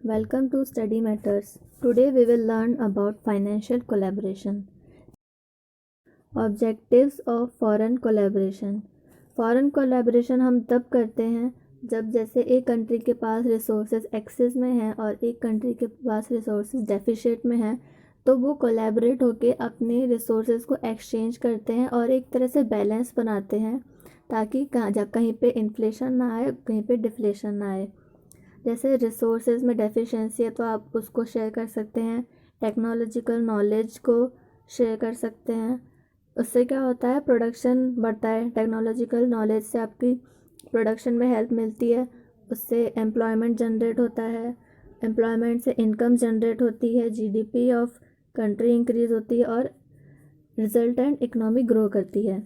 Welcome to Study Matters. Today we will learn about financial collaboration. Objectives of foreign collaboration. Foreign collaboration हम तब करते हैं जब जैसे एक कंट्री के पास रिसोर्सेज एक्सेस में हैं और एक कंट्री के पास रिसोर्सेज डेफिशिट में हैं, तो वो कोलैबोरेट होकर अपने रिसोर्सेज को एक्सचेंज करते हैं और एक तरह से बैलेंस बनाते हैं ताकि कहीं पे इन्फ्लेशन ना आए, कहीं पे डिफ्लेशन ना आए। जैसे रिसोर्सेज में डेफिशिएंसी है तो आप उसको शेयर कर सकते हैं, टेक्नोलॉजिकल नॉलेज को शेयर कर सकते हैं। उससे क्या होता है, प्रोडक्शन बढ़ता है। टेक्नोलॉजिकल नॉलेज से आपकी प्रोडक्शन में हेल्प मिलती है, उससे एम्प्लॉयमेंट जनरेट होता है, एम्प्लॉयमेंट से इनकम जनरेट होती है, जीडीपी ऑफ कंट्री इंक्रीज होती है और रिजल्टेंट इकोनॉमी ग्रो करती है।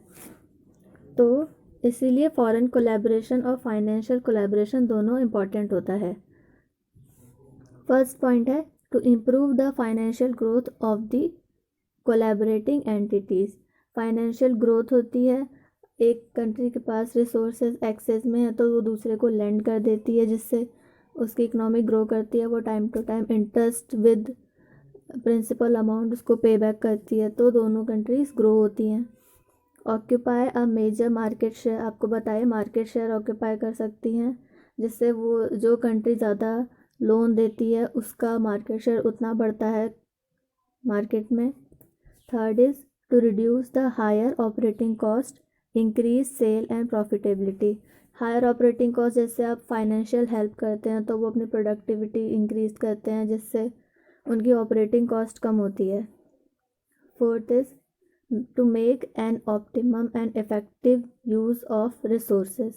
तो इसीलिए फॉरेन कोलैबोरेशन और फाइनेंशियल कोलैबोरेशन दोनों इम्पॉर्टेंट होता है। फर्स्ट पॉइंट है to improve the financial growth of the collaborating entities. Financial growth होती है, एक कंट्री के पास रिसोर्सेज एक्सेस में है तो वो दूसरे को लेंड कर देती है, जिससे उसकी इकोनॉमी ग्रो करती है। वो time to time interest with principal amount उसको पे बैक करती है, तो दोनों कंट्रीज ग्रो होती हैं। Occupy a major market share, आपको बताए मार्केट शेयर ऑक्यूपाई कर सकती हैं, जिससे वो जो कंट्री ज़्यादा लोन देती है उसका मार्केट शेयर उतना बढ़ता है मार्केट में। Third is to reduce the higher operating cost, increase sale and profitability. Higher operating cost, जैसे आप फाइनेंशियल हेल्प करते हैं तो वो अपनी प्रोडक्टिविटी इंक्रीज करते हैं, जिससे उनकी ऑपरेटिंग कॉस्ट कम होती है। Fourth is to make an optimum and effective use of resources.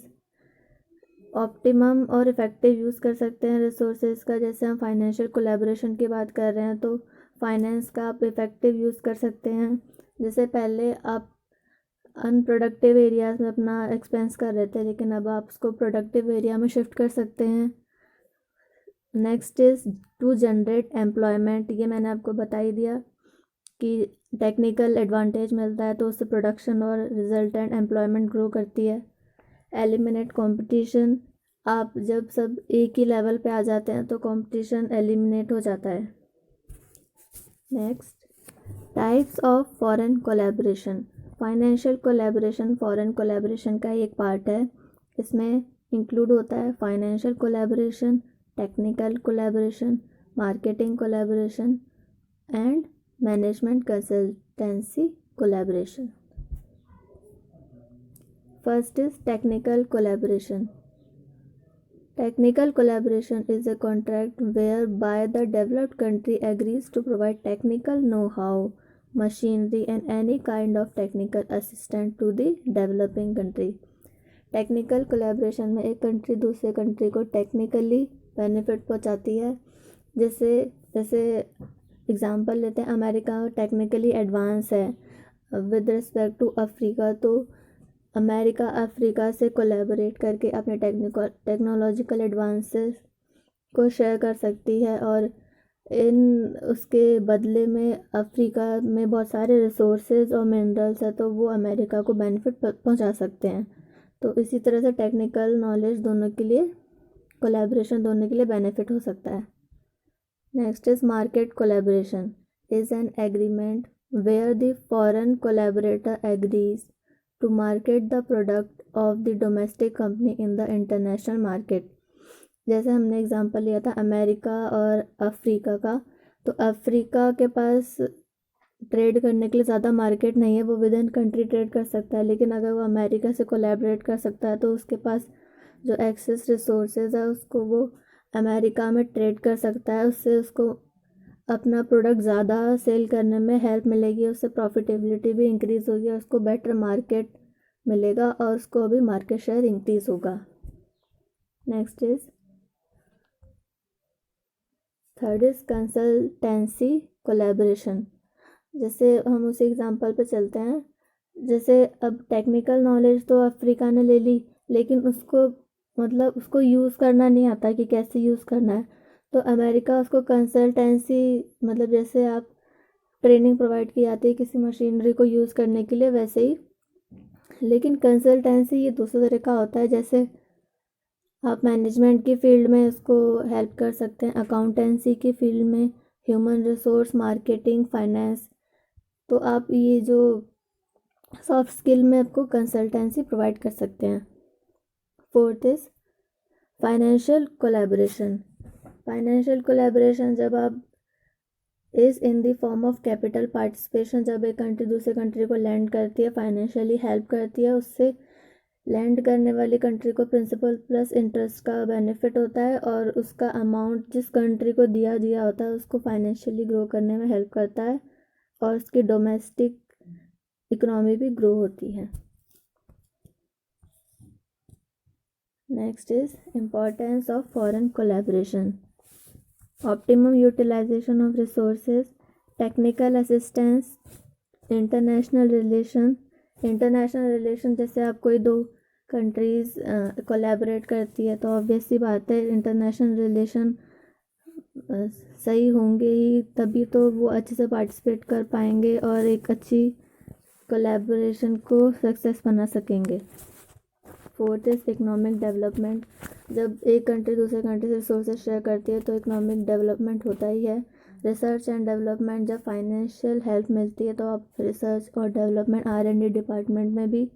Optimum और इफ़ेक्टिव यूज़ कर सकते हैं रिसोर्सेज का। जैसे हम फाइनेंशियल कोलैबोरेशन की बात कर रहे हैं तो फाइनेंस का आप इफ़ेक्टिव यूज़ कर सकते हैं। जैसे पहले आप अनप्रोडक्टिव एरियाज़ में अपना एक्सपेंस कर रहे थे, लेकिन अब आप उसको प्रोडक्टिव एरिया में शिफ्ट कर सकते हैं। Next is to generate employment. ये मैंने आपको बता ही दिया कि टेक्निकल एडवांटेज मिलता है तो उससे प्रोडक्शन और रिजल्टेंट एम्प्लॉयमेंट ग्रो करती है। एलिमिनेट कंपटीशन, आप जब सब एक ही लेवल पे आ जाते हैं तो कंपटीशन एलिमिनेट हो जाता है। Next, types of foreign collaboration. Financial collaboration foreign collaboration का एक पार्ट है। इसमें इंक्लूड होता है financial collaboration, technical collaboration, marketing collaboration and management consultancy collaboration. First is technical collaboration. Technical collaboration is a contract whereby the developed country agrees to provide technical know-how, machinery and any kind of technical assistance to the developing country. Technical collaboration में एक country दूसरे country को technically benefit पहुंचाती है। जैसे जैसे example लेते हैं, अमेरिका टेक्निकली एडवांस है विद रिस्पेक्ट टू अफ्रीका, तो अमेरिका अफ्रीका से कोलैबोरेट करके अपने टेक्नोलॉजिकल एडवांसेस को शेयर कर सकती है और इन उसके बदले में अफ्रीका में बहुत सारे रिसोर्सेज और मिनरल्स है तो वो अमेरिका को बेनिफिट पहुंचा सकते हैं। तो इसी तरह से टेक्निकल नॉलेज दोनों के लिए, कोलैबोरेशन दोनों के लिए बेनिफिट हो सकता है। Next is market collaboration is an agreement where the foreign collaborator agrees to market the product of the domestic company in the international market. जैसे हमने एग्जांपल लिया था अमेरिका और अफ्रीका का, तो अफ्रीका के पास ट्रेड करने के लिए ज़्यादा मार्केट नहीं है, वो विद इन कंट्री ट्रेड कर सकता है, लेकिन अगर वो अमेरिका से कोलैबोरेट कर सकता है तो उसके पास जो एक्सेस रिसोर्सेज है उसको वो अमेरिका में ट्रेड कर सकता है। उससे उसको अपना प्रोडक्ट ज़्यादा सेल करने में हेल्प मिलेगी, उससे प्रॉफिटेबिलिटी भी इंक्रीज़ होगी और उसको बेटर मार्केट मिलेगा और उसको भी मार्केट शेयर इंक्रीज़ होगा। Next is third is consultancy collaboration. जैसे हम उसी एग्जांपल पे चलते हैं, जैसे अब टेक्निकल नॉलेज तो अफ्रीका ने ले ली, लेकिन उसको उसको यूज़ करना नहीं आता कि कैसे यूज़ करना है, तो अमेरिका उसको कंसल्टेंसी जैसे आप ट्रेनिंग प्रोवाइड की जाती है किसी मशीनरी को यूज़ करने के लिए, वैसे ही लेकिन कंसल्टेंसी ये दूसरे तरह का होता है। जैसे आप मैनेजमेंट की फील्ड में इसको हेल्प कर सकते हैं, अकाउंटेंसी की फील्ड में, ह्यूमन रिसोर्स, मार्केटिंग, फाइनेंस। तो आप ये जो सॉफ्ट स्किल में आपको कंसल्टेंसी प्रोवाइड कर सकते हैं। Fourth is financial collaboration. Financial collaboration जब आप is in the form of capital participation, जब एक कंट्री दूसरे कंट्री को लैंड करती है, फाइनेंशियली हेल्प करती है, उससे लैंड करने वाली कंट्री को प्रिंसिपल प्लस इंटरेस्ट का बेनिफिट होता है और उसका अमाउंट जिस कंट्री को दिया होता है उसको फाइनेंशियली ग्रो करने में हेल्प करता है और उसकी डोमेस्टिक इकोनॉमी भी ग्रो होती है। Next is importance of foreign collaboration. Optimum utilisation of resources, technical assistance, international relation. International relation जैसे आप कोई दो कंट्रीज़ कोलैबोरेट करती है तो ऑब्वियस सी बात है इंटरनेशनल रिलेशन सही होंगे ही, तभी तो वो अच्छे से पार्टिसिपेट कर पाएंगे और एक अच्छी कोलैबोरेशन को सक्सेस बना सकेंगे। Fourth is economic development. जब एक कंट्री दूसरे कंट्री से रिसोर्सेज शेयर करती है तो इकोनॉमिक डेवलपमेंट होता ही है। रिसर्च एंड डेवलपमेंट, जब फाइनेंशियल हेल्प मिलती है तो आप रिसर्च और डेवलपमेंट R&D डिपार्टमेंट में भी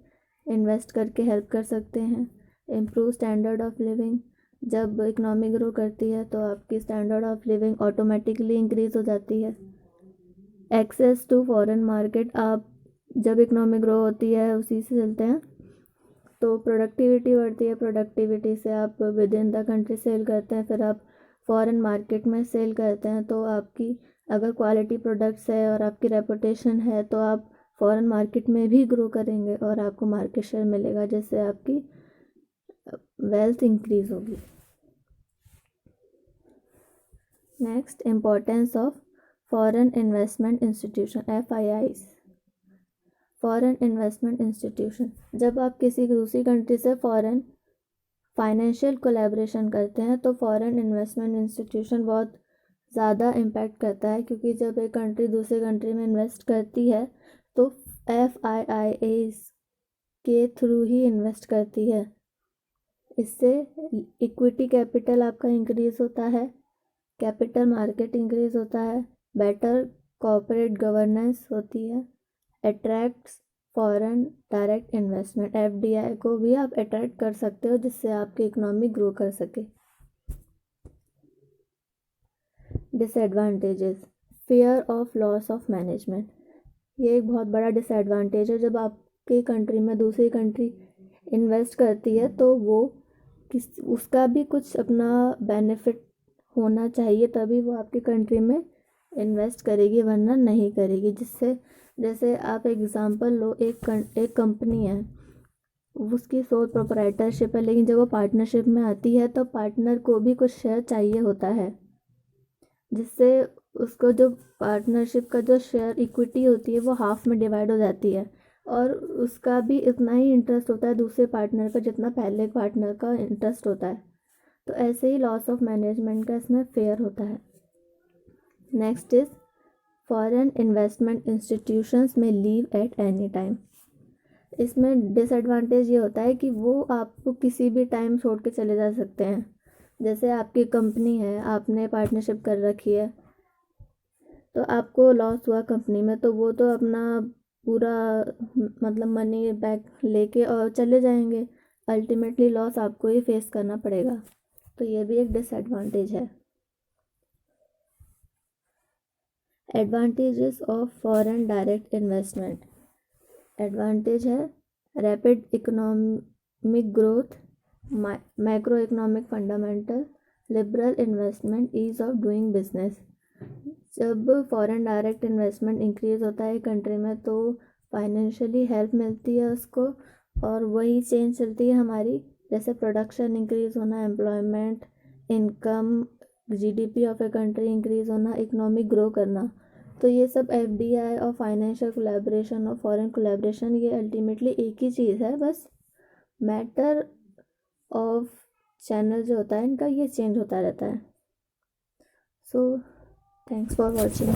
इन्वेस्ट करके हेल्प कर सकते हैं। इम्प्रूव स्टैंडर्ड ऑफ लिविंग, जब इकोनॉमी ग्रो करती है तो आपकी standard of living automatically increase हो जाती है। एक्सेस टू फॉरेन मार्केट, आप जब इकोनॉमी ग्रो होती है उसी से चलते हैं तो प्रोडक्टिविटी बढ़ती है, प्रोडक्टिविटी से आप within the country sell करते हैं, फिर आप फॉरेन मार्केट में सेल करते हैं तो आपकी अगर क्वालिटी प्रोडक्ट्स है और आपकी रेपुटेशन है तो आप फॉरेन मार्केट में भी ग्रो करेंगे और आपको मार्केट शेयर मिलेगा जिससे आपकी वेल्थ इंक्रीज होगी। Next, importance of foreign investment institution, FIIs। Foreign investment institution, जब आप किसी दूसरी कंट्री से फॉरेन फाइनेंशियल कोलैबोरेशन करते हैं तो फॉरेन इन्वेस्टमेंट इंस्टीट्यूशन बहुत ज़्यादा इम्पैक्ट करता है, क्योंकि जब एक कंट्री दूसरे कंट्री में इन्वेस्ट करती है तो FIIs के थ्रू ही इन्वेस्ट करती है। इससे इक्विटी कैपिटल आपका इंक्रीज़ होता है, कैपिटल मार्केट इंक्रीज़ होता है, बेटर कॉर्पोरेट गवर्नेंस होती है, attracts foreign direct investment, FDI को भी आप अट्रैक्ट कर सकते हो जिससे आपकी इकोनॉमी ग्रो कर सके। Disadvantages, fear of loss of management, ये एक बहुत बड़ा डिसएडवांटेज है। जब आपकी कंट्री में दूसरी कंट्री इन्वेस्ट करती है तो वो उसका भी कुछ अपना बेनिफिट होना चाहिए तभी वो आपकी कंट्री में इन्वेस्ट करेगी, वरना नहीं करेगी। जिससे जैसे आप एग्ज़ाम्पल लो, एक कंपनी है, उसकी सोल प्रोप्राइटरशिप है, लेकिन जब वो पार्टनरशिप में आती है तो पार्टनर को भी कुछ शेयर चाहिए होता है, जिससे उसको जो पार्टनरशिप का जो शेयर इक्विटी होती है वो हाफ में डिवाइड हो जाती है और उसका भी इतना ही इंटरेस्ट होता है दूसरे पार्टनर का जितना पहले पार्टनर का इंटरेस्ट होता है। तो ऐसे ही लॉस ऑफ मैनेजमेंट का इसमें फेयर होता है। Next is foreign investment institutions में लीव एट एनी टाइम। इसमें डिसएडवांटेज ये होता है कि वो आपको किसी भी टाइम छोड़ के चले जा सकते हैं। जैसे आपकी कंपनी है, आपने पार्टनरशिप कर रखी है तो आपको लॉस हुआ कंपनी में तो वो तो अपना पूरा मतलब मनी बैक लेके और चले जाएंगे, अल्टीमेटली लॉस आपको ही फेस करना पड़ेगा। तो ये भी एक डिसएडवांटेज है। Advantages of foreign direct investment, advantage है rapid economic growth, macro economic fundamental, liberal investment, ease of doing business. जब फॉरेन डायरेक्ट इन्वेस्टमेंट इंक्रीज होता है कंट्री में तो फाइनेंशियली हेल्प मिलती है उसको और वही चेंज चलती है हमारी, जैसे प्रोडक्शन इंक्रीज होना, employment, income, GDP of a country increase होना, इकोनॉमी ग्रो करना। तो ये सब FDI और फाइनेंशियल कोलैबोरेशन और फॉरेन कोलैबोरेशन ये अल्टीमेटली एक ही चीज़ है, बस मैटर ऑफ चैनल जो होता है इनका ये चेंज होता रहता है। So thanks for watching.